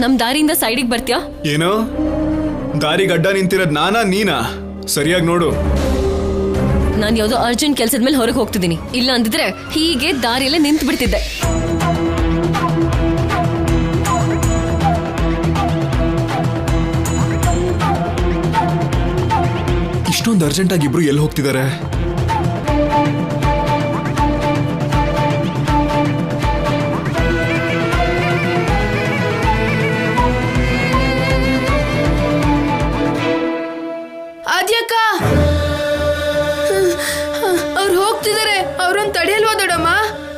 ನಮ್ ದಾರಿಯಿಂದ ಸೈಡಿಗೆ ಬರ್ತೀಯಾ? ಏನೋ ದಾರಿ ಗಡ್ಡ ನಿಂತಿರೋದ್ ನಾನಾ ನೀನಾ? ಸರಿಯಾಗಿ ನೋಡು. ನಾನು ಯಾವ್ದೋ ಅರ್ಜೆಂಟ್ ಕೆಲ್ಸದ ಮೇಲೆ ಹೊರಗೆ ಹೋಗ್ತಿದ್ದೀನಿ. ಇಲ್ಲ ಅಂದಿದ್ರೆ ಹೀಗೆ ದಾರಿಯಲ್ಲೇ ನಿಂತು ಬಿಡ್ತಿದ್ದೆ. ಇಷ್ಟೊಂದು ಅರ್ಜೆಂಟ್ ಆಗಿ ಇಬ್ರು ಎಲ್ಲಿ ಹೋಗ್ತಿದ್ದಾರೆ? ಆದ್ಯಕ್ಕ ಅವ್ರು ಹೋಗ್ತಿದ್ದಾರೆ. ಅವ್ರನ್ನ ತಡೆಯಲ್ವಾ ದೊಡ್ಡಮ್ಮ?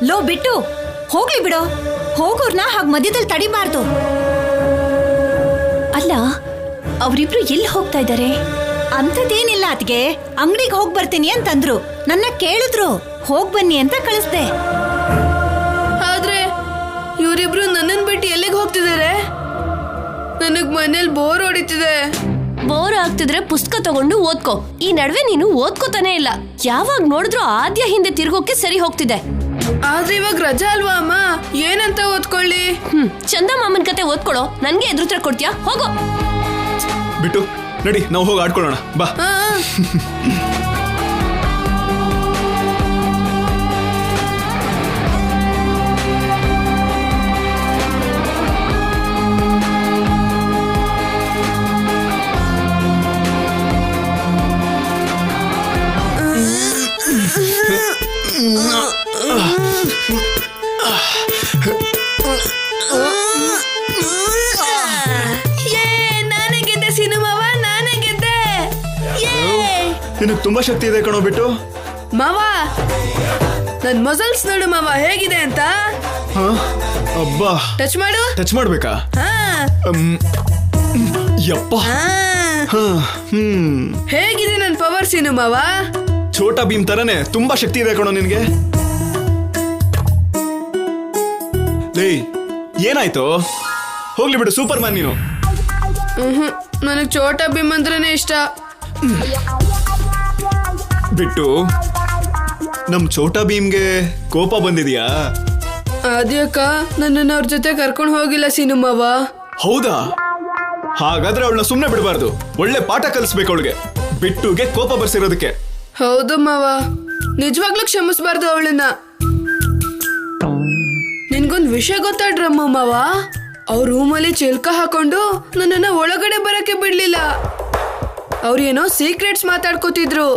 ಲೋ ಬಿಟ್ಟು ಹೋಗ್ಲಿ ಬಿಡೋ. ಹೋಗೋರ್ನ ಹಾಗೆ ಮಧ್ಯದಲ್ಲಿ ತಡಿಬಾರ್ದು. ಅಲ್ಲ ಅವರಿಬ್ರು ಎಲ್ಲಿ ಹೋಗ್ತಾ ಇದ್ದಾರೆ? ಅಂತದೇನಿಲ್ಲ ಅದ್ಗೆ, ಅಂಗಡಿಗೆ ಹೋಗ್ ಬರ್ತೀನಿ ಅಂತಂದ್ರು. ನನ್ನ ಕೇಳಿದ್ರು ಹೋಗ್ ಬನ್ನಿ ಅಂತ ಕಳಿಸ್ದೆ. ಆದ್ರೆ ಇವರಿಬ್ರು ನನ್ನನ್ ಬಿಟ್ಟು ಎಲ್ಲಿಗೆ ಹೋಗ್ತಿದ್ದಾರೆ? ನನಗ್ ಮನೇಲಿ ಬೋರ್ ಹೊಡಿತಿದೆ. ಬೋರ್ ಆಗ್ತಿದ್ರೆ ಪುಸ್ತಕ ತಗೊಂಡು ಓದ್ಕೋ. ಈ ನಡುವೆ ನೀನು ಓದ್ಕೋತಾನೆ ಇಲ್ಲ. ಯಾವಾಗ ನೋಡಿದ್ರು ಆದ್ಯ ಹಿಂದೆ ತಿರ್ಗೋಕೆ ಸರಿ ಹೋಗ್ತಿದೆ. ಆದ್ರೆ ಇವಾಗ ರಜಾ ಅಲ್ವಾ ಅಮ್ಮ? ಏನಂತ ಓದ್ಕೊಳ್ಳಿ? ಚಂದ ಮಾಮನ್ ಕತೆ ಓದ್ಕೊಳೋ. ನನ್ಗೆ ಎದುರುತ್ರ ಕೊಡ್ತೀಯಾ? ಹೋಗೋ. ಬಿಟ್ಟು ನಡಿ, ನಾವು ಹೋಗಿ ಆಡ್ಕೊಳ್ಳೋಣ ಬಾ. ನಾನೇ ಗೆದ್ದೆ ಸಿನಿಮಾವ, ನಾನೇ ಗೆದ್ದೆ. ನಿನಗೆ ತುಂಬಾ ಶಕ್ತಿ ಇದೆ ಕಣೋ ಬಿಟ್ಟು. ಮಾವ ನನ್ ಮಸಲ್ಸ್ ನೋಡು ಮಾವ ಹೇಗಿದೆ ಅಂತ. ಅಬ್ಬಾ, ಟಚ್ ಮಾಡು. ಟಚ್ ಮಾಡ್ಬೇಕಾ? ಯಪ್ಪ, ಹೇಗಿದೆ ನನ್ ಪವರ್ ಸೀನು ಮಾವ? ಛೋಟಾ ಭೀಮ್ ತರನೇ ತುಂಬಾ ಶಕ್ತಿ ಇದೆ ಕಣೋ ನಿನ್ಗೆ. ಏನಾಯ್ತು? ಹೋಗ್ಲಿ ಬಿಡು, ಸೂಪರ್ ಮ್ಯಾನ್ ನೀನು. ನನಗ್ ಛೋಟಾ ಭೀಮ್ ಅಂದ್ರೇನೆ ಇಷ್ಟ. ಬಿಟ್ಟು ನಮ್ ಛೋಟಾ ಭೀಮ್ಗೆ ಕೋಪ ಬಂದಿದ್ಯಾ? ಅದ್ಯಾಕ ನನ್ನನ್ನ ಅವ್ರ ಜೊತೆ ಕರ್ಕೊಂಡು ಹೋಗಿಲ್ಲ ಸೀನು ಮಾವ? ಹೌದಾ? ಹಾಗಾದ್ರೆ ಅವಳನ್ನ ಸುಮ್ನೆ ಬಿಡಬಾರ್ದು. ಒಳ್ಳೆ ಪಾಠ ಕಲಿಸ್ಬೇಕು ಅವಳಿಗೆ, ಬಿಟ್ಟುಗೆ ಕೋಪ ಬರ್ಸಿರೋದಕ್ಕೆ. ಹೌದು ಮಾವ, ನಿಜವಾಗ್ಲೂ ಕ್ಷಮಿಸ್ಬಾರ್ದು ಅವಳನ್ನ. ನಿನ್ಗೊಂದ್ ವಿಷಯ ಗೊತ್ತಾಡ್ರಮ್ಮ ಮಾವ? ಅವ್ರ ರೂಮಲ್ಲಿ ಚಿಲ್ಕ ಹಾಕೊಂಡು ನನ್ನನ್ನ ಒಳಗಡೆ ಬರಕ್ಕೆ ಬಿಡ್ಲಿಲ್ಲ. ಅವ್ರೇನೋ ಸೀಕ್ರೆಟ್ಸ್ ಮಾತಾಡ್ಕೋತಿದ್ರು.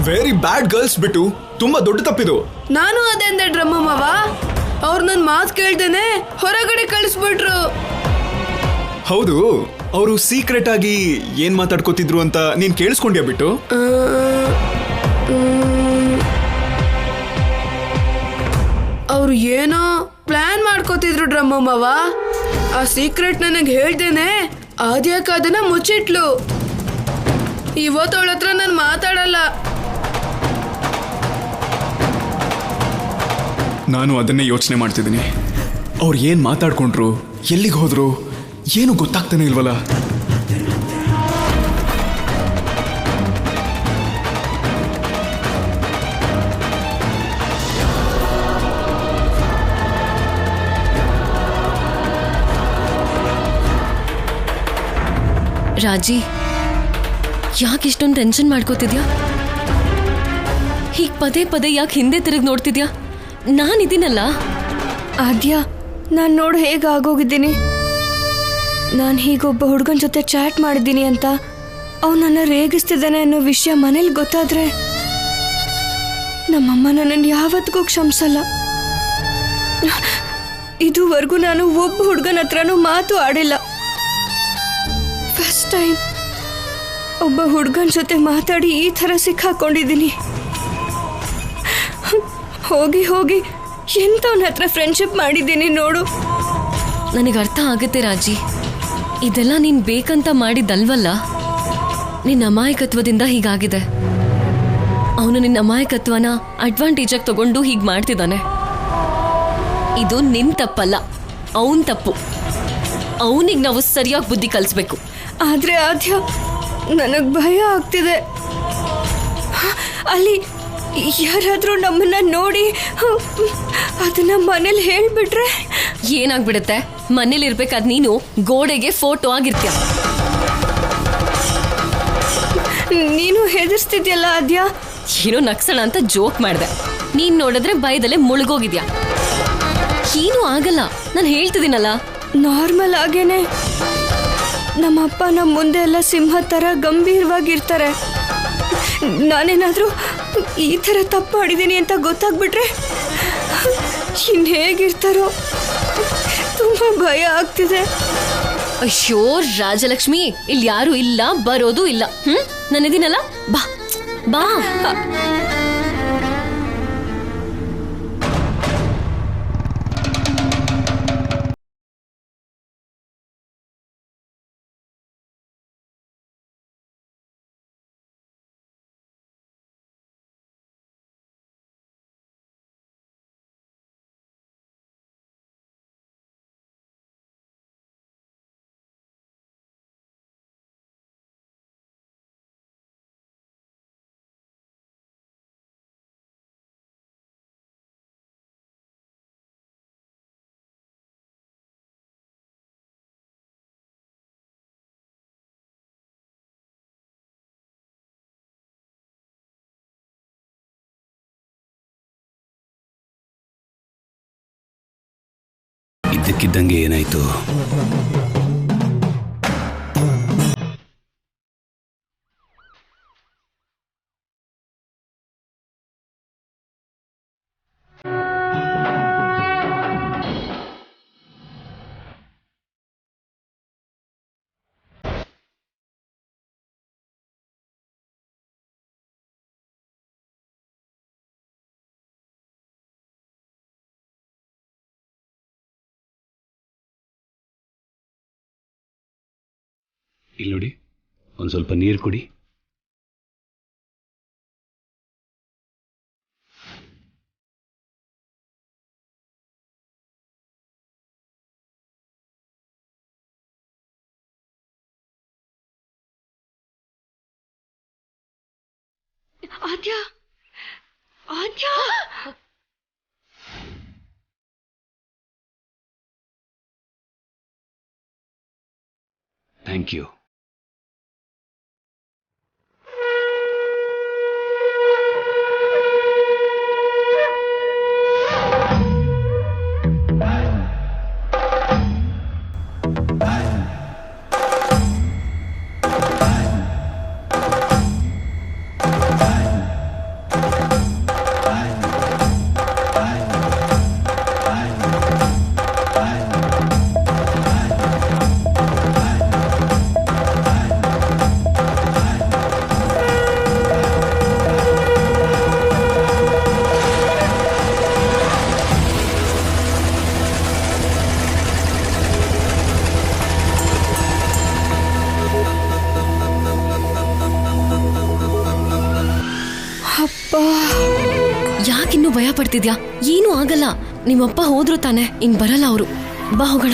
ವೆರಿ ಬ್ಯಾಡ್ ಗರ್ಲ್ಸ್ ಬಿಟ್ಟು. ತುಂಬಾ ದೊಡ್ಡ ತಪ್ಪಿದು. ನಾನು ಅದೇ ಅಂದೆ ಡ್ರಮ್ಮ ಮಾವ. ಅವ್ರು ನನ್ ಮಾತು ಕೇಳ್ದೇನೆ ಹೊರಗಡೆ ಕಳಿಸ್ಬಿಟ್ರು. ಹೌದು, ಅವರು ಸೀಕ್ರೆಟ್ ಆಗಿ ಏನ್ ಮಾತಾಡ್ಕೋತಿದ್ರು ಅಂತ ನೀನ್ ಕೇಳಿಸ್ಕೊಂಡ್ಯಾ ಬಿಟ್ಟು? ಅವ್ರು ಏನೋ ಪ್ಲಾನ್ ಮಾಡ್ಕೋತಿದ್ರು ಡ್ರಮ್ಮ ಮಾವ. ಆ ಸೀಕ್ರೆಟ್ ನನಗೆ ಹೇಳ್ದೇನೆ ಆದ್ಯಾಕ ಅದನ್ನ ಮುಚ್ಚಿಟ್ಲು. ಇವತ್ತವಳ ಹತ್ರ ನಾನು ಮಾತಾಡಲ್ಲ. ನಾನು ಅದನ್ನೇ ಯೋಚನೆ ಮಾಡ್ತಿದ್ದೀನಿ. ಅವ್ರು ಏನ್ ಮಾತಾಡ್ಕೊಂಡ್ರು, ಎಲ್ಲಿಗೆ ಹೋದ್ರು, ಏನು ಗೊತ್ತಾಗ್ತಾನೆ ಇಲ್ವಲ್ಲ. ರಾಜಿ, ಯಾಕೆ ಇಷ್ಟೊಂದು ಟೆನ್ಷನ್ ಮಾಡ್ಕೋತಿದ್ಯಾ? ಹೀಗೆ ಪದೇ ಪದೇ ಯಾಕೆ ಹಿಂದೆ ತಿರುಗಿ ನೋಡ್ತಿದ್ಯಾ? ನಾನಿದ್ದೀನಲ್ಲ. ಆದ್ಯ, ನಾನು ನೋಡು ಹೇಗೆ ಆಗೋಗಿದ್ದೀನಿ. ನಾನು ಹೀಗೊಬ್ಬ ಹುಡುಗನ ಜೊತೆ ಚಾಟ್ ಮಾಡಿದ್ದೀನಿ ಅಂತ ಅವ್ನು ನನ್ನ ರೇಗಿಸ್ತಿದ್ದಾನೆ ಅನ್ನೋ ವಿಷಯ ಮನೇಲಿ ಗೊತ್ತಾದ್ರೆ ನಮ್ಮಮ್ಮ ನನ್ನನ್ನು ಯಾವತ್ತಿಗೂ ಕ್ಷಮಿಸಲ್ಲ. ಇದುವರೆಗೂ ನಾನು ಒಬ್ಬ ಹುಡುಗನ ಹತ್ರನೂ ಮಾತು ಆಡಿಲ್ಲ. ಫಸ್ಟ್ ಟೈಮ್ ಒಬ್ಬ ಹುಡುಗನ ಜೊತೆ ಮಾತಾಡಿ ಈ ಥರ ಸಿಕ್ಕಾಕೊಂಡಿದ್ದೀನಿ. ಹೋಗಿ ಹೋಗಿ ಎಂಥವನ ಹತ್ರ ಫ್ರೆಂಡ್ಶಿಪ್ ಮಾಡಿದ್ದೀನಿ ನೋಡು. ನನಗೆ ಅರ್ಥ ಆಗುತ್ತೆ ರಾಜಿ. ಇದೆಲ್ಲ ನೀನು ಬೇಕಂತ ಮಾಡಿದ್ದಲ್ವಲ್ಲ. ನಿನ್ನ ಅಮಾಯಕತ್ವದಿಂದ ಹೀಗಾಗಿದೆ. ಅವನು ನಿನ್ನ ಅಮಾಯಕತ್ವನ ಅಡ್ವಾಂಟೇಜಾಗಿ ತಗೊಂಡು ಹೀಗೆ ಮಾಡ್ತಿದ್ದಾನೆ. ಇದು ನಿನ್ನ ತಪ್ಪಲ್ಲ, ಅವನ ತಪ್ಪು. ಅವನಿಗೆ ನಾವು ಸರಿಯಾಗಿ ಬುದ್ಧಿ ಕಲಿಸ್ಬೇಕು. ಆದರೆ ಆದ್ಯ, ನನಗೆ ಭಯ ಆಗ್ತಿದೆ. ಅಲ್ಲಿ ಯಾರಾದ್ರೂ ನಮ್ಮನ್ನ ನೋಡಿ ಅದನ್ನ ಮನೇಲಿ ಹೇಳ್ಬಿಟ್ರೆ ಏನಾಗ್ಬಿಡುತ್ತೆ? ಮನೇಲಿ ಇರ್ಬೇಕಾದ್ ನೀನು ಗೋಡೆಗೆ ಫೋಟೋ ಆಗಿರ್ತೀಯ. ನೀನು ಹೆದರ್ಸ್ತಿದ್ಯಲ್ಲ ಆದ್ಯ. ಏನೋ ನಕ್ಸಳ ಅಂತ ಜೋಕ್ ಮಾಡ್ದೆ, ನೀನ್ ನೋಡಿದ್ರೆ ಭಯದಲ್ಲೇ ಮುಳುಗೋಗಿದ್ಯಾ. ಏನೂ ಆಗಲ್ಲ, ನಾನು ಹೇಳ್ತಿದ್ದೀನಲ್ಲ. ನಾರ್ಮಲ್ ಆಗೇನೆ ನಮ್ಮಪ್ಪ ನಮ್ಮ ಮುಂದೆ ಎಲ್ಲ ಸಿಂಹ ತರ ಗಂಭೀರವಾಗಿರ್ತಾರೆ. ನಾನೇನಾದ್ರೂ ಈ ಥರ ತಪ್ಪು ಮಾಡಿದ್ದೀನಿ ಅಂತ ಗೊತ್ತಾಗ್ಬಿಟ್ರೆ ಇನ್ನು ಹೇಗಿರ್ತಾರೋ ತುಂಬಾ ಭಯ ಆಗ್ತಿದೆ. ಅಯ್ಯೋ ರಾಜಲಕ್ಷ್ಮಿ, ಇಲ್ಲಿ ಯಾರು ಇಲ್ಲ, ಬರೋದು ಇಲ್ಲ. ನಾನಿದ್ದೀನಲ್ಲ, ಬಾ ಬಾ. ಇದ್ದಕ್ಕಿದ್ದಂಗೆ ಏನಾಯ್ತು? ಇಲ್ಲಿ ನೋಡಿ, ಒಂದು ಸ್ವಲ್ಪ ನೀರು ಕುಡಿ. ಆದ್ಯ, ಆದ್ಯ, ಥ್ಯಾಂಕ್ ಯು. ಯಾಕಿನ್ನೂ ಭಯ ಪಡ್ತಿದ್ಯಾ? ಏನೂ ಆಗಲ್ಲ. ನಿಮ್ಮಪ್ಪ ಹೋದ್ರು ತಾನೆ, ಇನ್ ಬರಲ್ಲ ಅವರು. ಬಾ ಹೋಗೋಣ.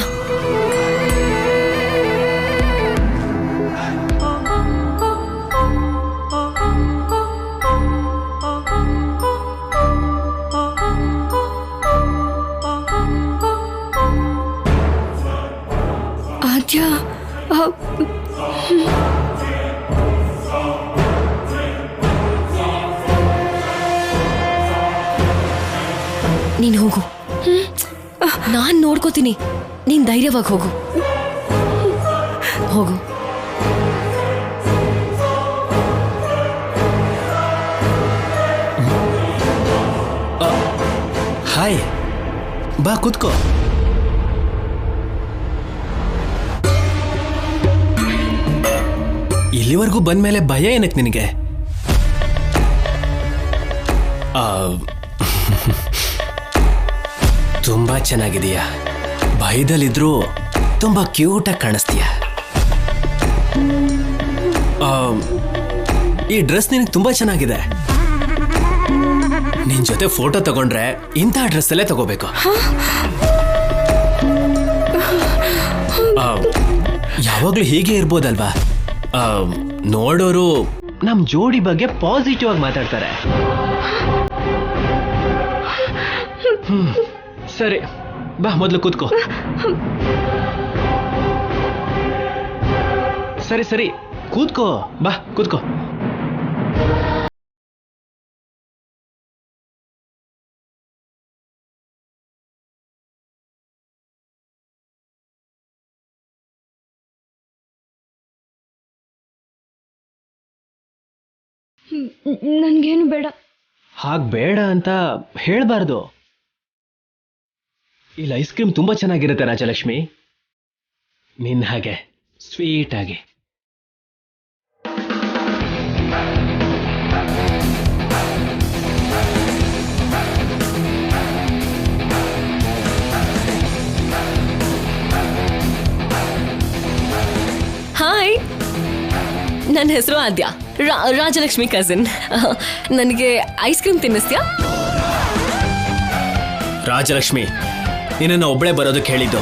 ಆದ್ಯ, ನೀನ್ ಹೋಗು, ನಾನ್ ನೋಡ್ಕೋತೀನಿ. ನೀನ್ ಧೈರ್ಯವಾಗಿ ಹೋಗು. ಹೋಗು. ಹಾಯ್, ಬಾ ಕೂತ್ಕೋ. ಇಲ್ಲಿವರೆಗೂ ಬಂದ್ಮೇಲೆ ಭಯ ಏನಕ್ಕೆ ನಿನಗೆ? ತುಂಬಾ ಚೆನ್ನಾಗಿದೀಯಾ. ಭಯದಲ್ಲಿದ್ರೂ ತುಂಬಾ ಕ್ಯೂಟಾಗಿ ಕಾಣಿಸ್ತೀಯ. ಈ ಡ್ರೆಸ್ ನಿನಗೆ ತುಂಬಾ ಚೆನ್ನಾಗಿದೆ. ನಿನ್ ಜೊತೆ ಫೋಟೋ ತಗೊಂಡ್ರೆ ಇಂಥ ಡ್ರೆಸ್ ಅಲ್ಲೇ ತಗೋಬೇಕು. ಯಾವಾಗ್ಲೂ ಹೀಗೆ ಇರ್ಬೋದಲ್ವಾ? ನೋಡೋರು ನಮ್ ಜೋಡಿ ಬಗ್ಗೆ ಪಾಸಿಟಿವ್ ಆಗಿ ಮಾತಾಡ್ತಾರೆ. ಸರಿ ಬಾ ಮೊದಲು ಕೂತ್ಕೋ. ಸರಿ ಸರಿ ಕೂತ್ಕೋ, ಬಾ ಕೂತ್ಕೋ. ನನ್ಗೇನು ಬೇಡ. ಹಾಗ್ ಬೇಡ ಅಂತ ಹೇಳ್ಬಾರ್ದು. ಇಲ್ಲಿ ಐಸ್ ಕ್ರೀಮ್ ತುಂಬಾ ಚೆನ್ನಾಗಿರುತ್ತೆ ರಾಜಲಕ್ಷ್ಮಿ, ನಿನ್ನ ಹಾಗೆ ಸ್ವೀಟ್ ಆಗಿ. ಹಾಯ್, ನನ್ನ ಹೆಸರು ಆದ್ಯ, ರಾಜಲಕ್ಷ್ಮಿ ಕಸಿನ್. ನನಗೆ ಐಸ್ ಕ್ರೀಮ್ ತಿನ್ನಿಸ್ತೀಯಾ? ರಾಜಲಕ್ಷ್ಮಿ, ನಿನ್ನ ಒಬ್ಬಳೇ ಬರೋದಕ್ಕೆ ಹೇಳಿದ್ದು,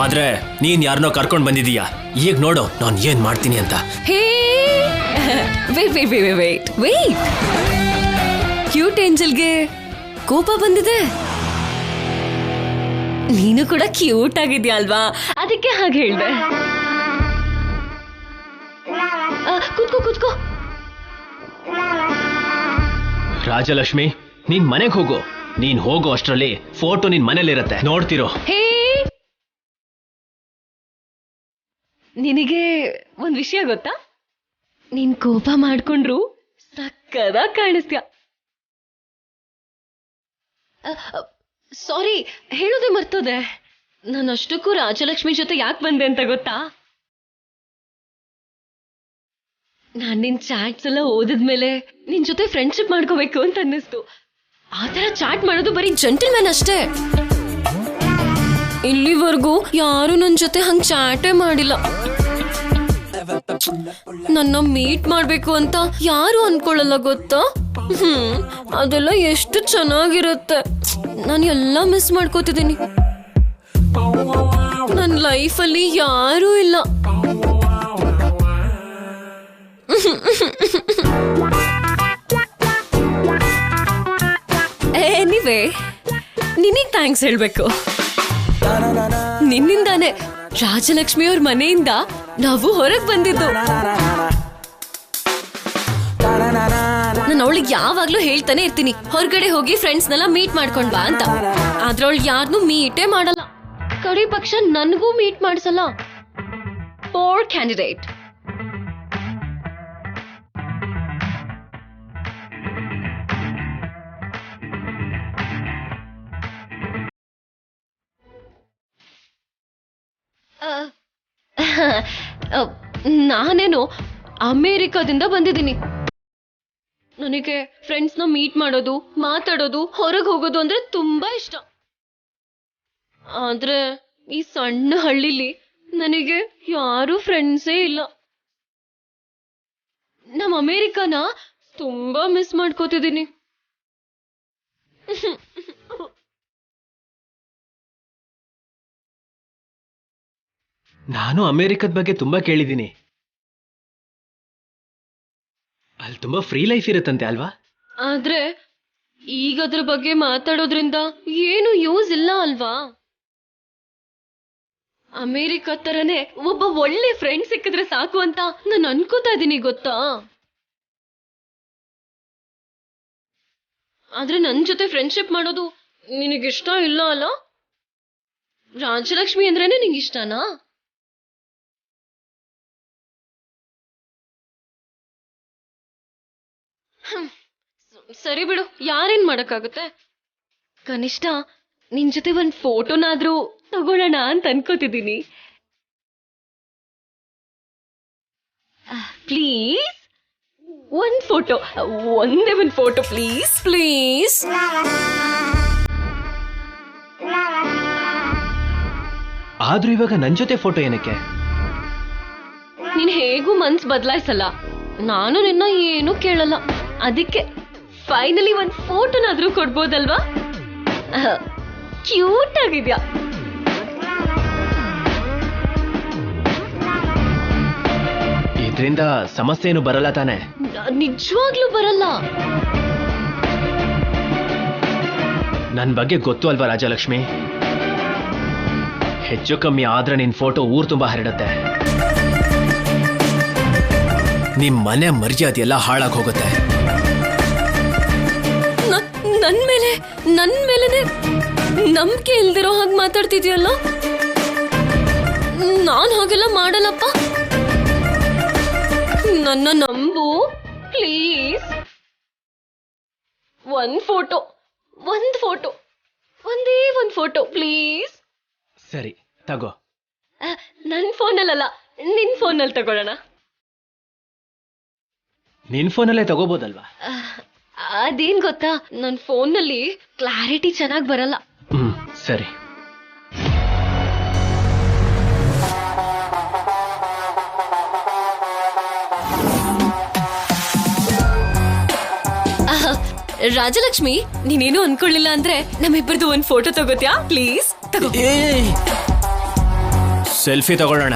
ಆದ್ರೆ ನೀನ್ ಯಾರನ್ನೋ ಕರ್ಕೊಂಡು ಬಂದಿದೀಯಾ. ಈಗ ನೋಡು ನಾನು ಏನ್ ಮಾಡ್ತೀನಿ ಅಂತ. ಹೇ ವೇಟ್ ಕ್ಯೂಟ್ ಏಂಜಲ್ಗೆ ಕೋಪ ಬಂದಿದೆ. ನೀನು ಕೂಡ ಕ್ಯೂಟ್ ಆಗಿದ್ಯಾ ಅಲ್ವಾ, ಅದಕ್ಕೆ ಹಾಗೆ ಹೇಳ್ದೆ. ಕೂತ್ಕೋ. ರಾಜಲಕ್ಷ್ಮಿ, ನೀನ್ ಮನೆಗೆ ಹೋಗು. ನೀನ್ ಹೋಗೋ ಅಷ್ಟರಲ್ಲಿ ಫೋಟೋ ನಿನ್ ಮನೇಲಿರತ್ತೆ, ನೋಡ್ತಿರೋ. ಹೇ, ನಿನಗೆ ಒಂದ್ ವಿಷಯ ಗೊತ್ತಾ? ನೀನ್ ಕೋಪ ಮಾಡ್ಕೊಂಡ್ರು ಸಕ್ಕದಾಗಿ ಕಾಣಿಸ್ತೀಯ. ಸಾರಿ, ಹೇಳೋದೇ ಮರ್ತೋದೆ. ನಾನು ಅಷ್ಟಕ್ಕೂ ರಾಜಲಕ್ಷ್ಮಿ ಜೊತೆ ಯಾಕೆ ಬಂದೆ ಅಂತ ಗೊತ್ತಾ? ನಾನ್ ನಿನ್ ಚಾಟ್ಸ್ ಎಲ್ಲ ಓದಿದ್ಮೇಲೆ ನಿನ್ ಜೊತೆ ಫ್ರೆಂಡ್ಶಿಪ್ ಮಾಡ್ಕೋಬೇಕು ಅಂತ ಅನ್ನಿಸ್ತು. ಆ ತರ ಚಾಟ್ ಮಾಡೋದು ಬರೀ ಜೆಂಟಲ್ಮನ್ ಅಷ್ಟೇ. ಇಲ್ಲಿವರೆಗೂ ಯಾರು ನನ್ ಜೊತೆ ಹಂಗ್ ಚಾಟೇ ಮಾಡಿಲ್ಲ. ನನ್ನ ಮೀಟ್ ಮಾಡ್ಬೇಕು ಅಂತ ಯಾರು ಅನ್ಕೊಳ್ಳಲ್ಲ ಗೊತ್ತಾ? ಅದೆಲ್ಲ ಎಷ್ಟು ಚೆನ್ನಾಗಿರುತ್ತೆ. ನಾನು ಎಲ್ಲ ಮಿಸ್ ಮಾಡ್ಕೋತಿದ್ದೀನಿ. ನನ್ನ ಲೈಫಲ್ಲಿ ಯಾರೂ ಇಲ್ಲ. ಎನಿವೇ, ನಿನಗೆ ಥ್ಯಾಂಕ್ಸ್ ಹೇಳ್ಬೇಕು. ನಿನ್ನಿಂದಾನೆ ರಾಜಲಕ್ಷ್ಮಿ ಅವ್ರ ಮನೆಯಿಂದ ನಾವು ಹೊರಗೆ ಬಂದಿದ್ದು. ನಾನು ಅವಳಿಗೆ ಯಾವಾಗ್ಲೂ ಹೇಳ್ತಾನೆ ಇರ್ತೀನಿ, ಹೊರಗಡೆ ಹೋಗಿ ಫ್ರೆಂಡ್ಸ್ನೆಲ್ಲ ಮೀಟ್ ಮಾಡ್ಕೊಂಡ್ ಬಾ ಅಂತ. ಆದ್ರೆ ಅವಳು ಯಾರನ್ನೂ ಮೀಟೇ ಮಾಡಲ್ಲ. ಕಡೆ ಪಕ್ಷ ನನಗೂ ಮೀಟ್ ಮಾಡಿಸಲ್ಲ. Four candidate. ನಾನೇನು ಅಮೇರಿಕಾದಿಂದ ಬಂದಿದ್ದೀನಿ. ನನಗೆ ಫ್ರೆಂಡ್ಸ್ನ ಮೀಟ್ ಮಾಡೋದು, ಮಾತಾಡೋದು, ಹೊರಗೆ ಹೋಗೋದು ಅಂದ್ರೆ ತುಂಬಾ ಇಷ್ಟ. ಆದ್ರೆ ಈ ಸಣ್ಣ ಹಳ್ಳಿಲಿ ನನಗೆ ಯಾರು ಫ್ರೆಂಡ್ಸೇ ಇಲ್ಲ. ನಮ್ಮ ಅಮೇರಿಕಾನ ತುಂಬಾ ಮಿಸ್ ಮಾಡ್ಕೋತಿದ್ದೀನಿ. ನಾನು ಅಮೆರಿಕದ ಬಗ್ಗೆ ತುಂಬಾ ಕೇಳಿದ್ದೀನಿ. ಅಲ್ಲಿ ತುಂಬಾ ಫ್ರೀ ಲೈಫ್ ಇರುತ್ತಂತೆ ಅಲ್ವಾ? ಆದ್ರೆ ಈಗ ಅದ್ರ ಬಗ್ಗೆ ಮಾತಾಡೋದ್ರಿಂದ ಏನು ಯೂಸ್ ಇಲ್ಲ ಅಲ್ವಾ? ಅಮೇರಿಕಾ ತರನೇ ಒಬ್ಬ ಒಳ್ಳೆ ಫ್ರೆಂಡ್ ಸಿಕ್ಕಿದ್ರೆ ಸಾಕು ಅಂತ ನಾನು ಅನ್ಕೋತಾ ಇದ್ದೀನಿ ಗೊತ್ತಾ. ಆದ್ರೆ ನನ್ ಜೊತೆ ಫ್ರೆಂಡ್ಶಿಪ್ ಮಾಡೋದು ನಿನಗಿಷ್ಟ ಇಲ್ಲ ಅಲ್ಲ? ರಾಜಲಕ್ಷ್ಮಿ ಅಂದ್ರೇನೆ ನಿಂಗಿಷ್ಟನಾ? ಸರಿ ಬಿಡು, ಯಾರೇನ್ ಮಾಡಕ್ಕಾಗುತ್ತೆ. ಕನಿಷ್ಠ ನಿನ್ ಜೊತೆ ಒಂದ್ ಫೋಟೋನಾದ್ರೂ ತಗೊಳ್ಳೋಣ ಅಂತ ಅನ್ಕೋತಿದ್ದೀನಿ. ಪ್ಲೀಸ್ ಒಂದ್ ಫೋಟೋ, ಒಂದೇ ಒಂದ್ ಫೋಟೋ ಪ್ಲೀಸ್ ಪ್ಲೀಸ್. ಆದ್ರೂ ಇವಾಗ ನನ್ ಜೊತೆ ಫೋಟೋ ಏನಕ್ಕೆ? ನೀನ್ ಹೇಗೂ ಮನ್ಸ್ ಬದಲಾಯಿಸಲ್ಲ, ನಾನು ನಿನ್ನ ಏನು ಕೇಳಲ್ಲ. ಅದಕ್ಕೆ ಫೈನಲಿ ಒಂದ್ ಫೋಟೋನಾದ್ರೂ ಕೊಡ್ಬೋದಲ್ವಾ? ಕ್ಯೂಟ್ ಆಗಿದ್ಯಾ. ಇದರಿಂದ ಸಮಸ್ಯೆ ಏನು ಬರಲ್ಲ ತಾನೆ? ನಿಜವಾಗ್ಲೂ ಬರಲ್ಲ. ನನ್ನ ಬಗ್ಗೆ ಗೊತ್ತು ಅಲ್ವಾ ರಾಜಲಕ್ಷ್ಮಿ? ಹೆಚ್ಚು ಕಮ್ಮಿ ಆದ್ರೆ ನಿನ್ ಫೋಟೋ ಊರ್ ತುಂಬಾ ಹರಡುತ್ತೆ. ನಿಮ್ ಮನೆ ಮರ್ಯಾದೆ ಎಲ್ಲ ಹಾಳಾಗಿ ಹೋಗುತ್ತೆ. ನನ್ ಮೇಲೆನೆ ನಂಬಿಕೆ ಇಲ್ದಿರೋ ಹಾಗೆ ಮಾತಾಡ್ತಿದ್ಯಲ್ಲ. ನಾನ್ ಹಾಗೆಲ್ಲ ಮಾಡಲ್ಲಪ್ಪ. ನನ್ನ ನಂಬು ಪ್ಲೀಸ್. ಒಂದ್ ಫೋಟೋ ಒಂದೇ ಒಂದ್ ಫೋಟೋ ಪ್ಲೀಸ್. ಸರಿ ತಗೋ. ನನ್ ಫೋನಲ್ಲ, ನಿನ್ ಫೋನಲ್ಲಿ ತಗೊಳ್ಳೋಣ. ನಿನ್ ಫೋನಲ್ಲೇ ತಗೋಬೋದಲ್ವಾ? ಅದೇನ್ ಗೊತ್ತಾ, ನನ್ ಫೋನಲ್ಲಿ ಕ್ಲಾರಿಟಿ ಚೆನ್ನಾಗಿ ಬರಲ್ಲ. ಸರಿ. ರಾಜಲಕ್ಷ್ಮಿ, ನೀನೇನು ಅನ್ಕೊಳ್ಳಿಲ್ಲ ಅಂದ್ರೆ ನಮ್ಮಿಬ್ಬರದು ಒಂದ್ ಫೋಟೋ ತಗೋತ್ಯಾ ಪ್ಲೀಸ್? ತಗೋ. ಸೆಲ್ಫಿ ತಗೊಳ್ಳೋಣ.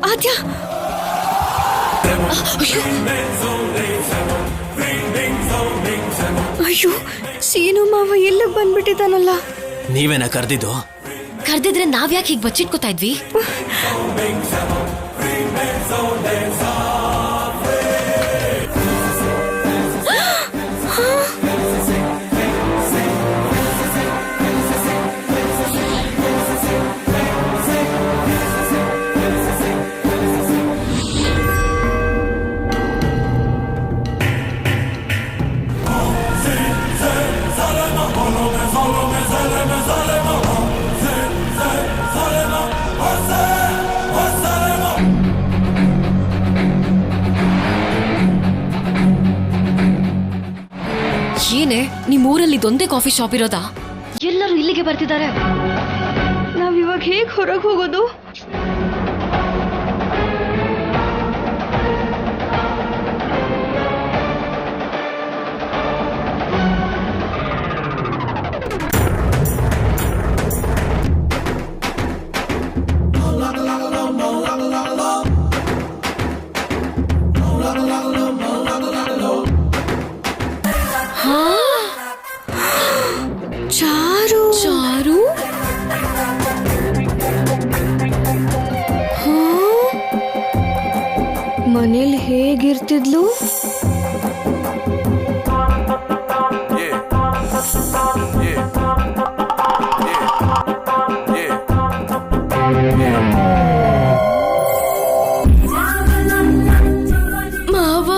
ಆದ್ಯ, ಅಯ್ಯೋ ಸೀನು ಮಾವ ಎಲ್ಲ ಬಂದ್ಬಿಟ್ಟಿದ್ದಾನಲ್ಲ. ನೀವೇನ ಕರ್ದಿದ್ದು? ಕರ್ದಿದ್ರೆ ನಾವ್ಯಾಕೆ ಹೀಗೆ ಬಚ್ಚಿಟ್ಕೋತಾ ಇದ್ವಿ? ಏನೇ, ನಿಮ್ ಊರಲ್ಲಿ ಇದೊಂದೇ ಕಾಫಿ ಶಾಪ್ ಇರೋದಾ? ಎಲ್ಲರೂ ಇಲ್ಲಿಗೆ ಬರ್ತಿದ್ದಾರೆ. ನಾವಿವಾಗ ಹೇಗ್ ಹೊರಗೆ ಹೋಗೋದು? ಚಾರು ಮನೇಲಿ ಹೇಗಿರ್ತಿದ್ಲು? ಮಾವ,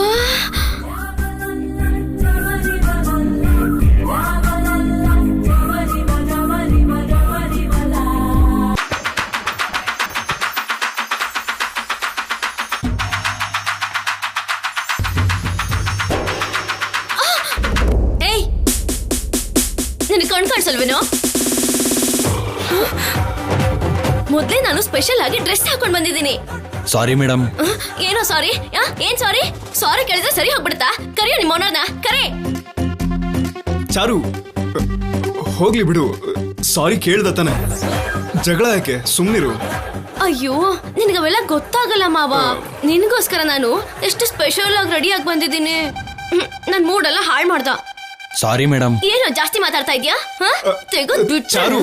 ಕಾಣಿಸಲ್ವೇನೋ? ಮೊದ್ಲೇ ನಾನು ಸ್ಪೆಷಲ್ ಆಗಿ ಡ್ರೆಸ್ ಹಾಕೊಂಡ್ ಬಂದಿದ್ದೀನಿ. Sorry madam. ಏನೋ ಸಾರಿ? ಏನ್ ಸಾರಿ? ಸಾರಿ ಕೇಳಿದ್ರೆ ಸರಿ ಹೋಗ್ಬಿಡುತ್ತಾ? ಕರೆಯೋ ನಿಮ್ಮ ಓನರ್ನ, ಕರೆ. ಚಾರು, ಹೋಗ್ಲಿ ಬಿಡು. ಸಾರಿ ಕೇಳ್ದ ತಾನೆ, ಜಗಳ ಯಾಕೆ? ಸುಮ್ನಿರು. ಅಯ್ಯೋ, ನಿನಗವೆಲ್ಲ ಗೊತ್ತಾಗಲ್ಲ ಮಾವ. ನಿನಗೋಸ್ಕರ ನಾನು ಎಷ್ಟು ಸ್ಪೆಷಲ್ ಆಗಿ ರೆಡಿ ಆಗಿ ಬಂದಿದ್ದೀನಿ. ನನ್ ಮೂಡ್ ಎಲ್ಲ ಹಾಳು ಮಾಡ್ದ. Sorry madam. ಏನೋ ಜಾಸ್ತಿ ಮಾತಾಡ್ತಾ ಇದ್ಯಾ? ಚಾರು,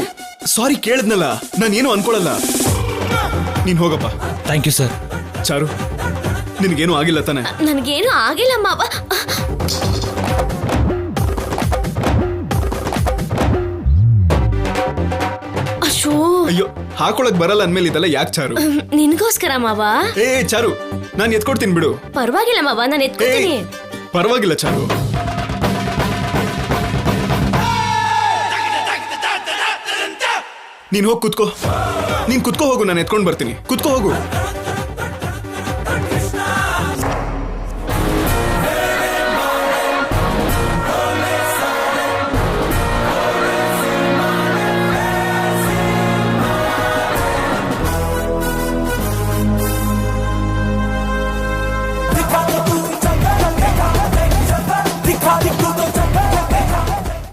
ಸಾರಿ ಕೇಳಿದ್ನಲ್ಲ, ನಾನೇನು ಅನ್ಕೊಳಲ್ಲ. ನೀನ್ ಹೋಗಪ್ಪ. Thank you sir. ಚಾರು, ನಿನ್ಗೇನು ಆಗಿಲ್ಲ ತಾನೆ? ನನ್ಗೇನು ಆಗಿಲ್ಲ ಮಾವ. ಅಶೋ, ಅಯ್ಯೋ, ಹಾಕೊಳಕ್ ಬರಲ್ಲ ಅಂದ್ಮೇಲೆ ಇದೆಲ್ಲ ಯಾಕೆ ಚಾರು? ನಿನ್ಗೋಸ್ಕರ ಮಾವ. ಏ ಚಾರು, ನಾನ್ ಎತ್ಕೊಡ್ತೀನಿ ಬಿಡು. ಪರವಾಗಿಲ್ಲ ಮಾವ, ನಾನು ಎತ್ಕೊಡ್ತೀನಿ. ಪರವಾಗಿಲ್ಲ ಚಾರು. ನೀನ್ ಹೋಗಿ ಕುತ್ಕೋ. ನೀನ್ ಕುತ್ಕೋ ಹೋಗು, ನಾನು ಎತ್ಕೊಂಡ್ ಬರ್ತೀನಿ. ಕುತ್ಕೋ ಹೋಗು.